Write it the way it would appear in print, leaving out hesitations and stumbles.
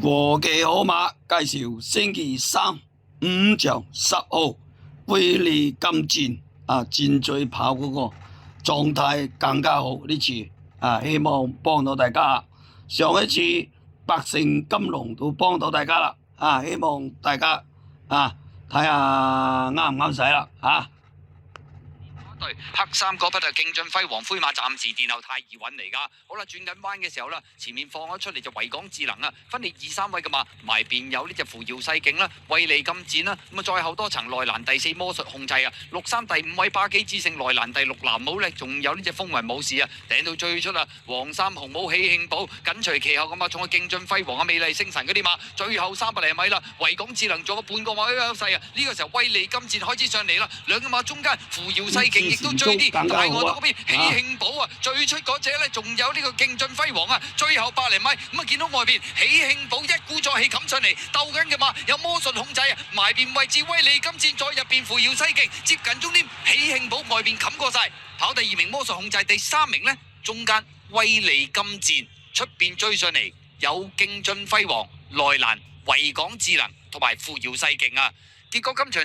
和記好馬介紹星期三5場10號威利金戰戰最跑嗰個狀態更加好呢次希望幫到大家。上一次百勝金龍都幫到大家啦希望大家睇下啱唔啱使啦對黑衫嗰匹係勁進輝煌灰馬，暫時殿後太易穩嚟噶。好啦，轉緊彎嘅時候啦，前面放咗出嚟就維港智能啊，分列2、3位噶嘛，埋邊有呢隻扶搖世景啦，威利金戰啦，咁啊再後多層內欄第4魔術控制啊，6、3第5位巴基之勝，內欄第6藍帽咧，仲有呢隻風雲武士啊，頂到最出啊，黃衫紅帽喜慶寶緊隨其後咁啊，仲有勁進輝煌啊，美麗星神嗰啲馬，最後300零米啦，維港智能仲有半個馬優勢啊，呢個時候威利金戰開始上嚟啦，兩個馬中間扶搖世景亦都追啲，大外道嗰邊喜慶寶啊，最出嗰隻咧，仲有呢個勁進輝煌啊，最後100零米咁啊，見到外邊喜慶寶一鼓作氣冚上嚟，鬥緊嘅馬有魔術控制啊，埋邊位置威利金戰再入邊扶搖西徑，接近終點喜慶寶外邊冚過晒，跑第2名魔術控制，第3名呢，中間威利金戰出邊追上嚟，有勁進輝煌、內欄維港智能同埋扶搖西徑啊，結果今場